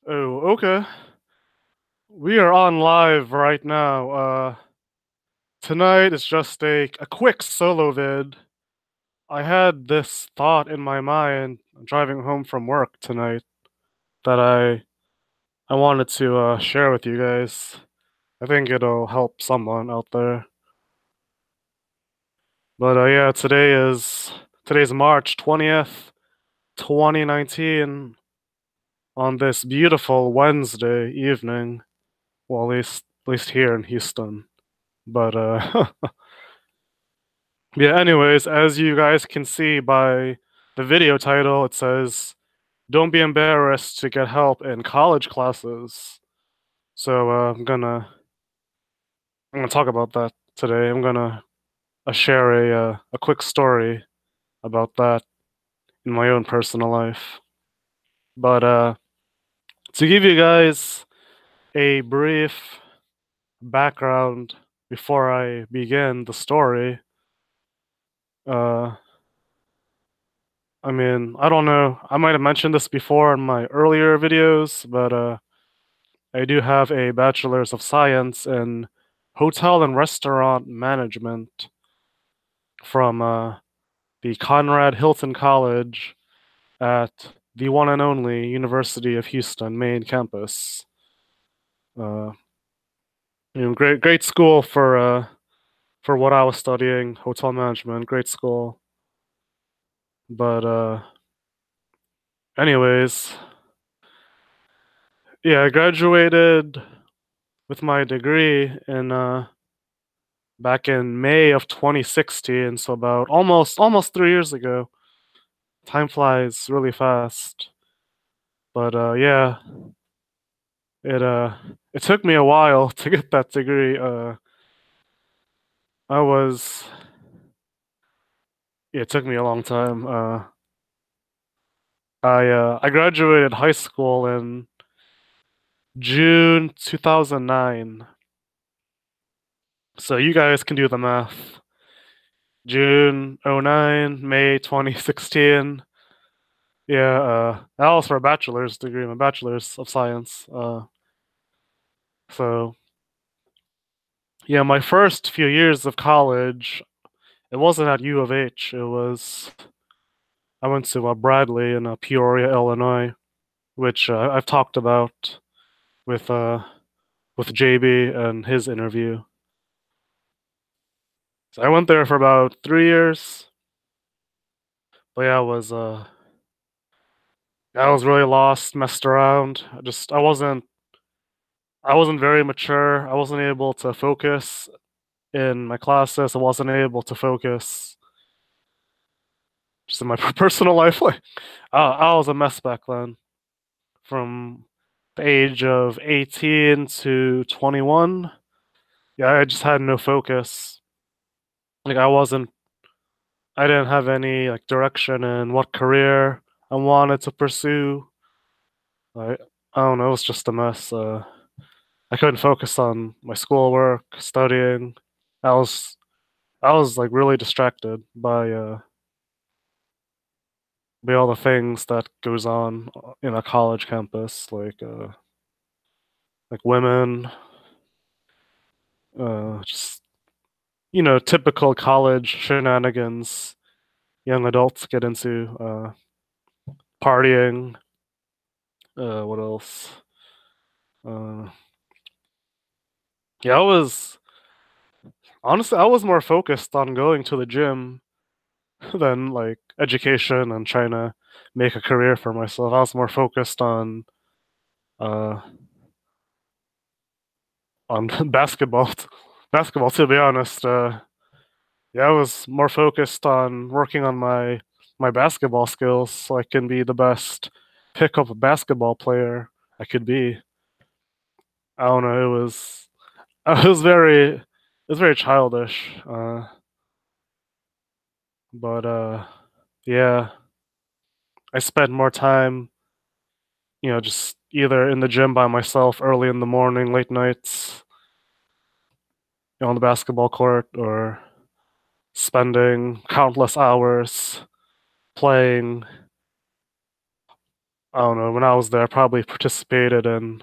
Oh, okay. We are on live right now. Tonight is just a quick solo vid. I had this thought in my mind driving home from work tonight that I wanted to share with you guys. I think it'll help someone out there. But yeah, today's March 20th, 2019 on this beautiful Wednesday evening. Well, at least here in Houston. But yeah, anyways, as you guys can see by the video title, it says, "Don't be embarrassed to get help in college classes." So I'm gonna talk about that today. I'm gonna share a quick story about that in my own personal life. But to give you guys a brief background before I begin the story, uh, I mean, I don't know. I might have mentioned this before in my earlier videos, but I do have a bachelor's of science in hotel and restaurant management from the Conrad Hilton College at the one and only University of Houston main campus. Uh, great school for what I was studying, hotel management. Great school, but anyways, yeah, I graduated with my degree in back in May of 2016, so about almost 3 years ago. Time flies really fast. But yeah, it uh it took me a while to get that degree. I was yeah, it took me a long time. I graduated high school in June 2009. So you guys can do the math. June '09, May 2016. Yeah, that was for a bachelor's degree, my bachelor's of science. So yeah, my first few years of college, it wasn't at U of H. I went to Bradley in Peoria, Illinois, which I've talked about with uh with JB and his interview. So I went there for about 3 years, but yeah, I was really lost, messed around. I wasn't very mature. I wasn't able to focus in my classes. I wasn't able to focus just in my personal life. Like, I was a mess back then. From the age of 18 to 21, yeah, I just had no focus. Like, I didn't have any like direction in what career I wanted to pursue. Like, I don't know, it was just a mess. I couldn't focus on my schoolwork, studying. I was I was like really distracted by all the things that goes on in a college campus, like women, just typical college shenanigans young adults get into, partying. What else? Uh, yeah, I was more focused on going to the gym than like education and trying to make a career for myself. I was more focused uh on basketball. Basketball, to be honest. Yeah, I was more focused on working on my basketball skills so I can be the best pickup basketball player I could be. I don't know, it was very childish. But yeah, I spent more time, just either in the gym by myself early in the morning, late nights, on the basketball court, or spending countless hours playing I don't know, when I was there, I probably participated in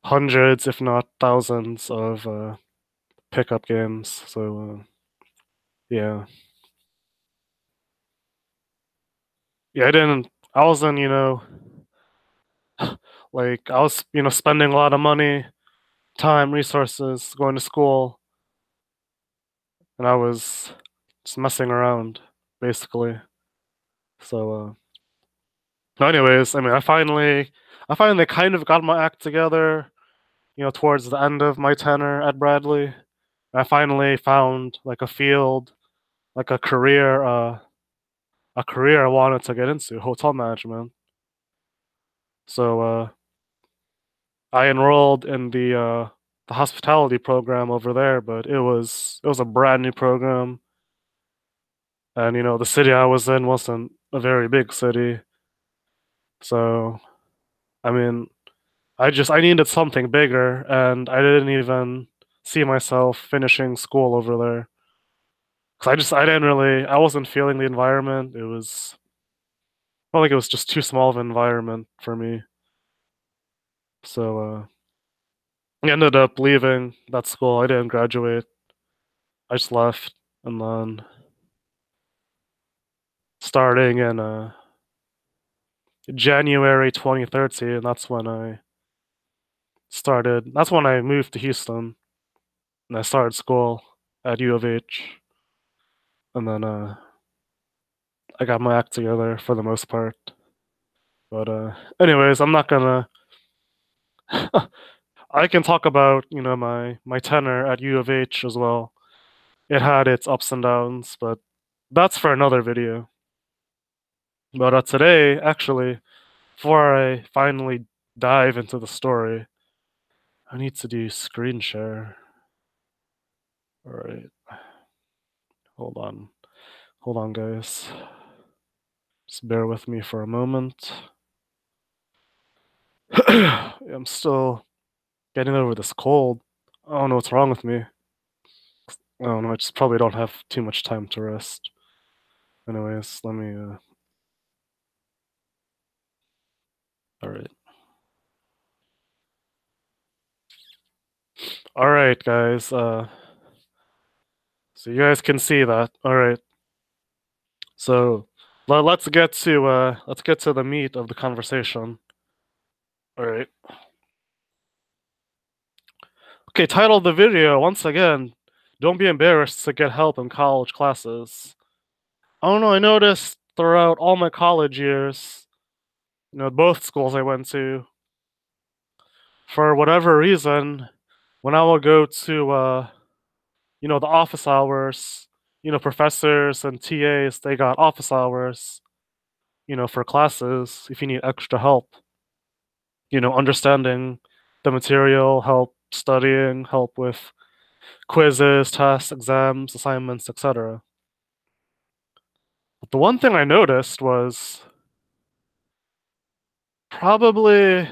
hundreds, if not thousands, of pickup games. So yeah, yeah, I didn't. I wasn't, like I was, spending a lot of money, time, resources, going to school, and I was just messing around, basically. So, anyways, I mean, I finally kind of got my act together, towards the end of my tenure at Bradley. I finally found like a field, like a career I wanted to get into, hotel management. So, I enrolled in the hospitality program over there, but it was a brand new program, and the city I was in wasn't a very big city. So, I mean, I needed something bigger, and I didn't even see myself finishing school over there. 'Cause I wasn't feeling the environment. Felt like it was just too small of an environment for me. So, I ended up leaving that school. I didn't graduate. I just left, and then starting in January 2013, that's when I moved to Houston, and I started school at U of H, and then I got my act together for the most part. But anyways, I'm not gonna. I can talk about my tenure at U of H as well. It had its ups and downs, but that's for another video. But today, actually, before I finally dive into the story, I need to do screen share. All right, hold on, hold on, guys. Just bear with me for a moment. I'm still getting over this cold. I don't know what's wrong with me. I don't know. I just probably don't have too much time to rest. Anyways, let me. All right. All right, guys. So you guys can see that. All right. So let's get to the meat of the conversation. All right. Okay. Title of the video once again. Don't be embarrassed to get help in college classes. I don't know. I noticed throughout all my college years, both schools I went to, for whatever reason, when I would go to the office hours, professors and TAs, they got office hours, for classes if you need extra help, understanding the material, help studying, help with quizzes, tests, exams, assignments, etc. But the one thing I noticed was probably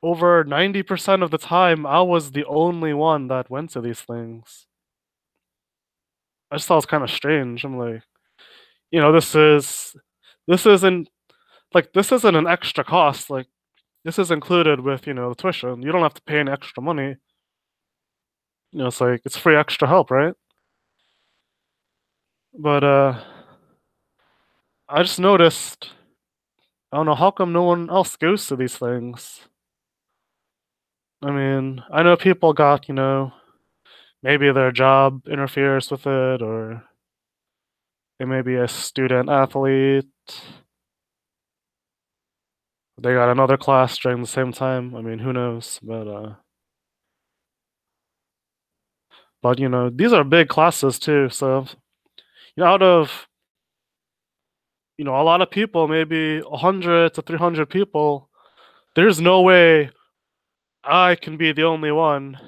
over 90% of the time, I was the only one that went to these things. I just thought it was kind of strange. I'm like, this isn't this isn't an extra cost. Like, this is included with, the tuition. You don't have to pay any extra money. It's like it's free extra help, right? But I just noticed, I don't know, how come no one else goes to these things? I mean, I know people got, maybe their job interferes with it, or they may be a student athlete. They got another class during the same time. I mean, who knows? But these are big classes too. So out of a lot of people, maybe 100 to 300 people, there's no way I can be the only one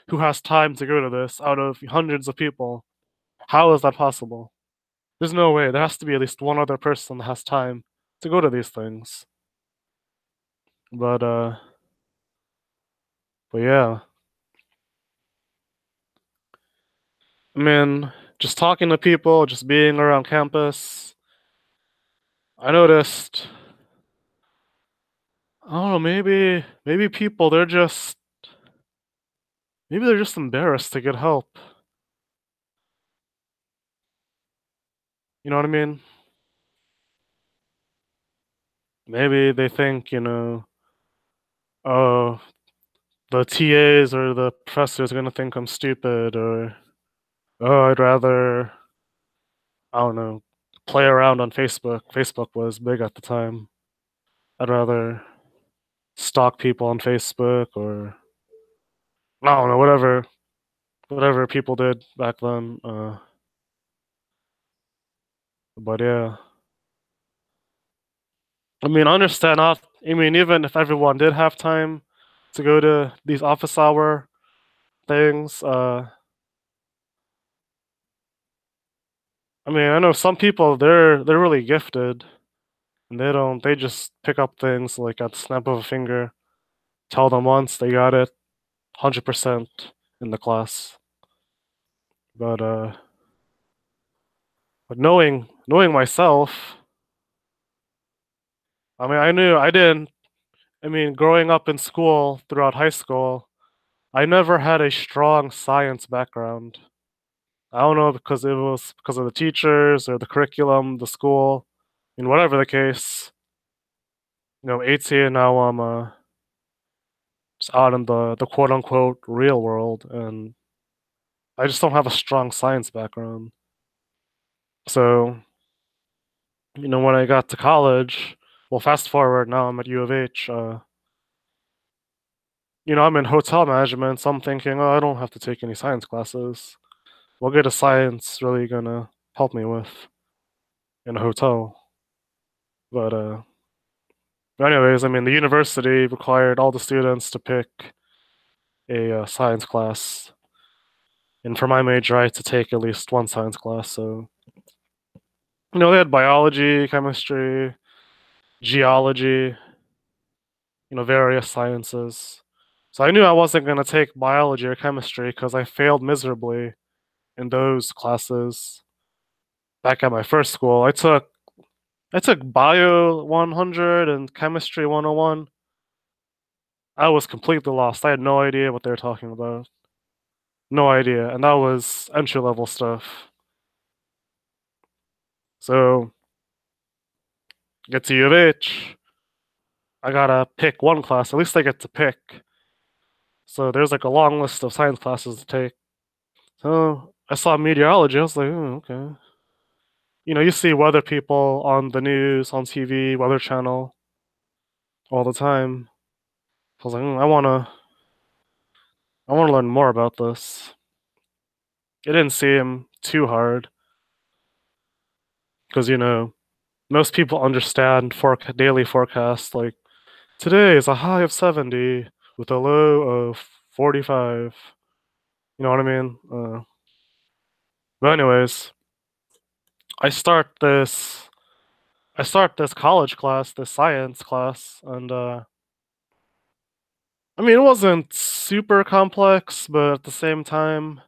who has time to go to this out of hundreds of people. How is that possible? There's no way. There has to be at least one other person that has time to go to these things. But yeah. I mean, just talking to people, just being around campus, I noticed, I don't know, maybe people maybe they're just embarrassed to get help. You know what I mean? Maybe they think, oh, the TAs or the professors are gonna think I'm stupid, or oh, I'd rather, I don't know, play around on Facebook. Facebook was big at the time. I'd rather stalk people on Facebook, or I don't know, whatever people did back then. But yeah, I mean, I understand not. I mean, even if everyone did have time to go to these office hour things, I mean, I know some people they're really gifted, and they just pick up things like at the snap of a finger. Tell them once, they got it, 100% in the class. But knowing myself, I mean, I knew I didn't. I mean, growing up in school throughout high school, I never had a strong science background. I don't know because it was because of the teachers or the curriculum, the school, and whatever the case. 18 now. I'm just out in the quote unquote real world, and I just don't have a strong science background. So when I got to college, well, fast forward now, I'm at U of H. I'm in hotel management, so I'm thinking, oh, I don't have to take any science classes. What good is science really gonna help me with in a hotel? But anyways, I mean, the university required all the students to pick a science class, and for my major, I had to take at least one science class. So they had biology, chemistry, geology, various sciences. So I knew I wasn't gonna take biology or chemistry because I failed miserably in those classes back at my first school. I took Bio 100 and Chemistry 101. I was completely lost. I had no idea what they were talking about. No idea. And that was entry level stuff. So, get to U of H. I gotta pick one class. At least I get to pick. So, there's like a long list of science classes to take. So, I saw meteorology. I was like, okay. You see weather people on the news, on TV, Weather Channel all the time. I was like, I wanna learn more about this. It didn't seem too hard because most people understand daily forecasts like today is a high of 70 with a low of 45. You know what I mean? But anyways, I start this I start this college class, this science class, and I mean it wasn't super complex, but at the same time,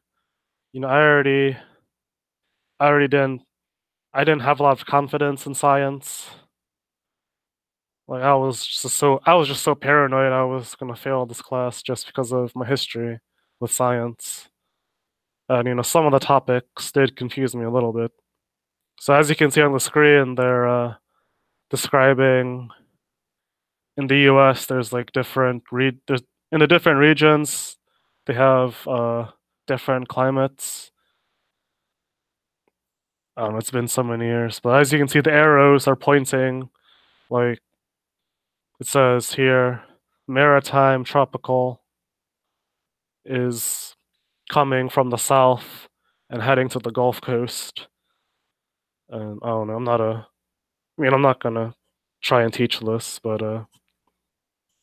I already didn't have a lot of confidence in science. Like I was just so paranoid I was gonna fail this class just because of my history with science. And some of the topics did confuse me a little bit. So as you can see on the screen, they're describing in the US there's like there's in the different regions they have different climates. It's been so many years, but as you can see the arrows are pointing like it says here maritime tropical is coming from the south and heading to the Gulf Coast. And I don't know, I'm not gonna try and teach this, but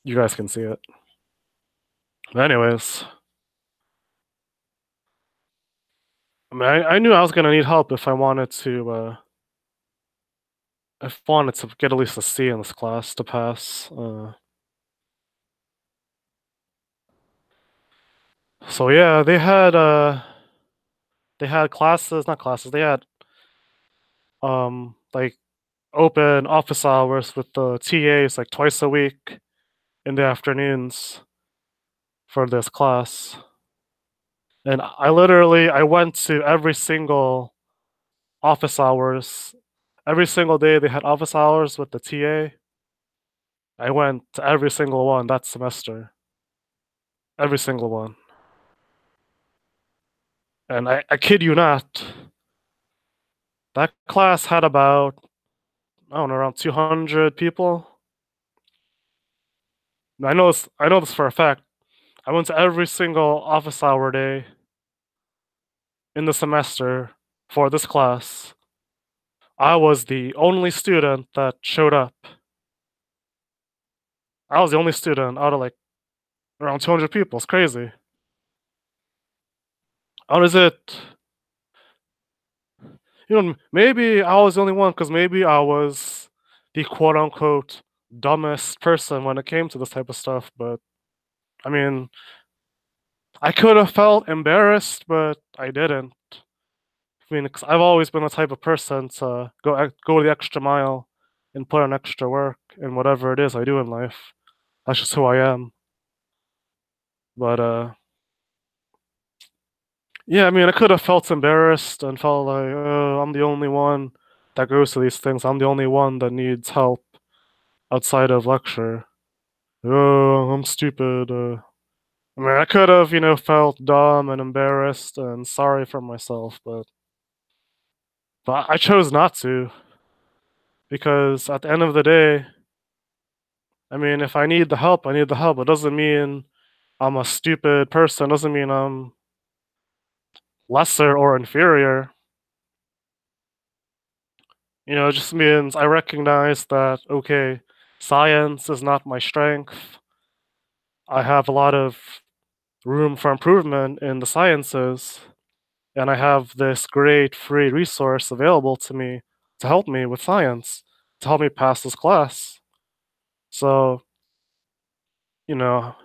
you guys can see it. But anyways, I mean, I knew I was gonna need help if I wanted to get at least a C in this class to pass. So yeah, they had classes, not classes. They had like open office hours with the TAs like twice a week in the afternoons for this class. And I went to every single office hours. Every single day they had office hours with the TA. I went to every single one that semester. Every single one. And I kid you not, that class had about, I don't know, around 200 people. I know this for a fact. I went to every single office hour day in the semester for this class. I was the only student that showed up. I was the only student out of like around 200 people. It's crazy. How is it? Maybe I was the only one because maybe I was the quote unquote dumbest person when it came to this type of stuff. But I mean, I could have felt embarrassed, but I didn't. I mean, 'cause I've always been the type of person to go the extra mile and put in extra work in whatever it is I do in life. That's just who I am. But yeah, I mean, I could have felt embarrassed and felt like, oh, I'm the only one that goes to these things. I'm the only one that needs help outside of lecture. Oh, I'm stupid. I mean, I could have, felt dumb and embarrassed and sorry for myself, but I chose not to because at the end of the day, I mean, if I need the help, I need the help. It doesn't mean I'm a stupid person. It doesn't mean I'm lesser or inferior. It just means I recognize that, okay, science is not my strength. I have a lot of room for improvement in the sciences, and I have this great free resource available to me to help me with science, to help me pass this class. So, you know,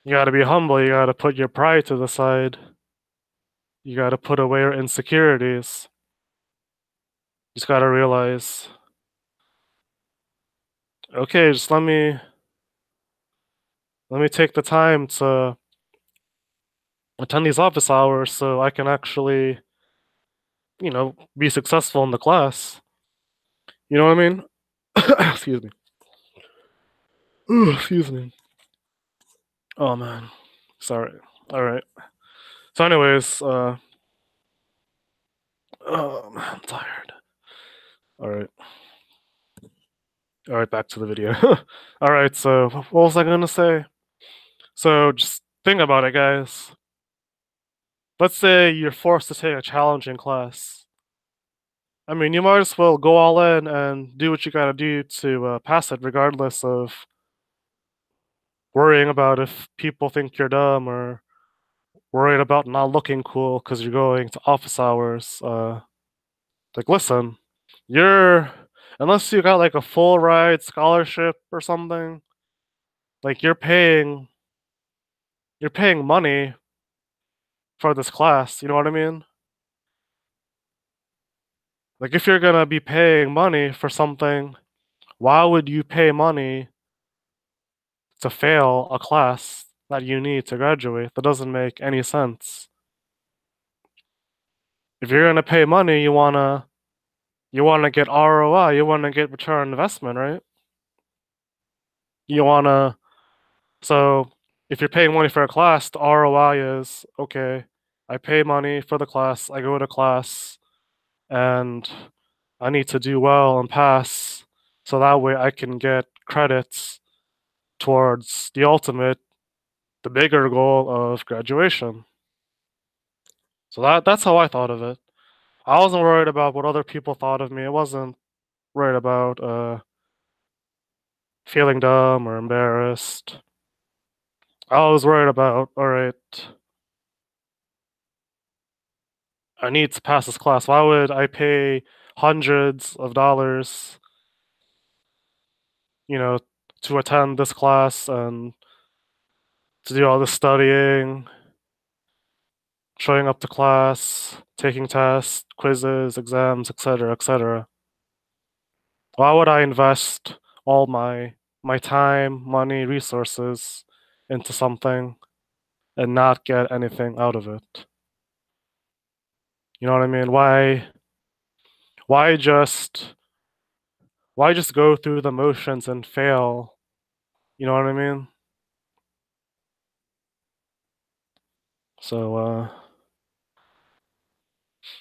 you gotta be humble, you gotta put your pride to the side, you gotta put away your insecurities. You just gotta realize, okay, just let me take the time to attend these office hours so I can actually, be successful in the class. You know what I mean? Excuse me. Ooh, excuse me. Oh man. Sorry. All right. So anyways, oh man, I'm tired. All right. All right, back to the video. All right, so what was I gonna say? So just think about it, guys. Let's say you're forced to take a challenging class. I mean, you might as well go all in and do what you gotta do to pass it, regardless of worrying about if people think you're dumb or worried about not looking cool because you're going to office hours. Like, listen, you're unless you got like a full ride scholarship or something, like you're paying money for this class. You know what I mean? Like, if you're gonna be paying money for something, why would you pay money to fail a class that you need to graduate? That doesn't make any sense. If you're gonna pay money, you wanna get ROI, you wanna get return on investment, right? You wanna so if you're paying money for a class, the ROI is okay, I pay money for the class, I go to class, and I need to do well and pass so that way I can get credits towards the bigger goal of graduation. So that's how I thought of it. I wasn't worried about what other people thought of me. I wasn't worried about feeling dumb or embarrassed. I was worried about, all right, I need to pass this class. Why would I pay hundreds of dollars, you know, to attend this class and to do all this studying, showing up to class, taking tests, quizzes, exams, etc., etc. Why would I invest all my time, money, resources into something and not get anything out of it? You know what I mean? Why just why just go through the motions and fail? You know what I mean? So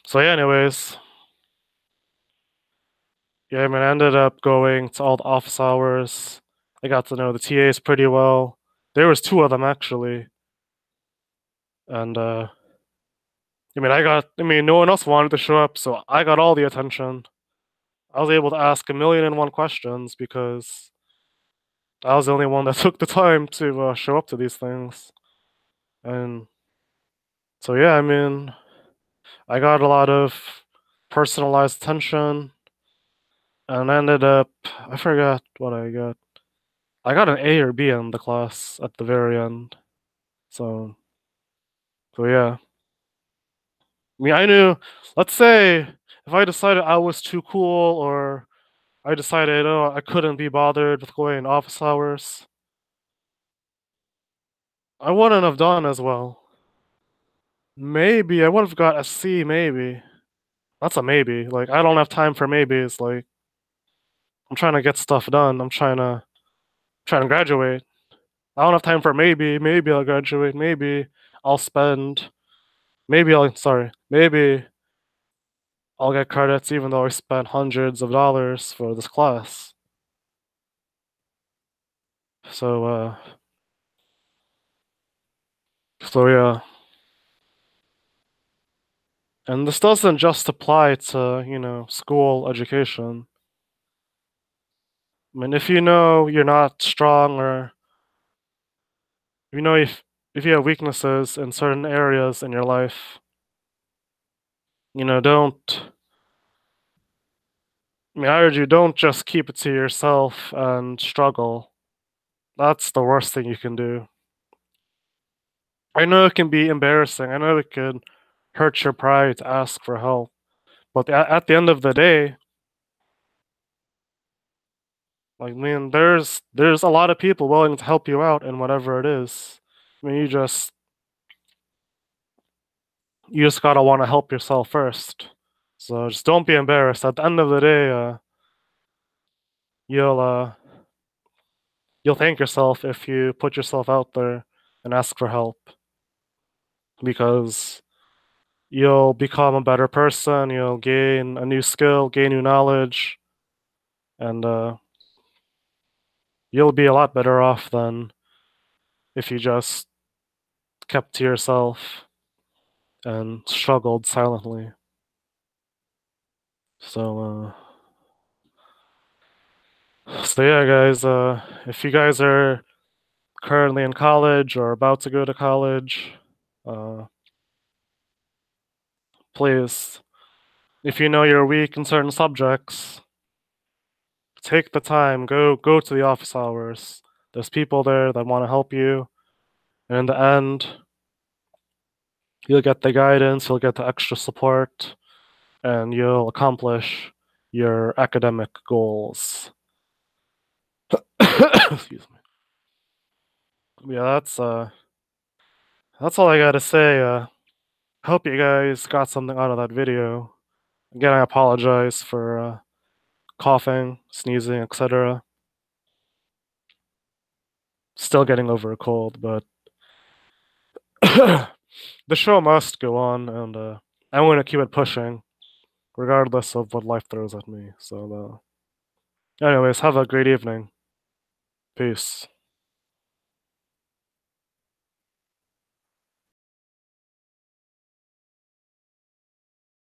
so yeah, anyways, yeah, I mean, I ended up going to all the office hours. I got to know the TAs pretty well. There was two of them actually, and I mean, no one else wanted to show up, so I got all the attention. I was able to ask a million and one questions because I was the only one that took the time to show up to these things. And so, yeah, I mean, I got a lot of personalized attention and ended up, I forgot what I got. I got an A or B in the class at the very end. So, so yeah. I mean, I knew, let's say if I decided I was too cool or I decided, oh, I couldn't be bothered with going in office hours, I wouldn't have done as well. Maybe I would have got a C, maybe. That's a maybe. Like, I don't have time for maybes. Like, I'm trying to get stuff done. I'm trying to graduate. I don't have time for maybe. Maybe I'll graduate. Maybe I'll spend. Maybe I'll get credits even though I spent hundreds of dollars for this class. So, so yeah. And this doesn't just apply to, school education. I mean, if you know you're not strong or you know if you have weaknesses in certain areas in your life, don't I mean, I urge you don't just keep it to yourself and struggle. That's the worst thing you can do. I know it can be embarrassing. I know it could hurt your pride to ask for help. But at the end of the day, like, I mean, there's a lot of people willing to help you out in whatever it is. I mean, you just gotta want to help yourself first. So just don't be embarrassed. At the end of the day, you'll uh, you'll thank yourself if you put yourself out there and ask for help because you'll become a better person. You'll gain a new skill, gain new knowledge, and you'll be a lot better off than if you just kept to yourself and struggled silently. So, so yeah, guys. If you guys are currently in college or about to go to college, uh, please, if you know you're weak in certain subjects, take the time. Go to the office hours. There's people there that want to help you, and in the end, you'll get the guidance, you'll get the extra support, and you'll accomplish your academic goals. Excuse me. Yeah, that's all I gotta say. Hope you guys got something out of that video. Again, I apologize for coughing, sneezing, etc. Still getting over a cold, but the show must go on, and I'm going to keep it pushing, regardless of what life throws at me. So, anyways, have a great evening. Peace.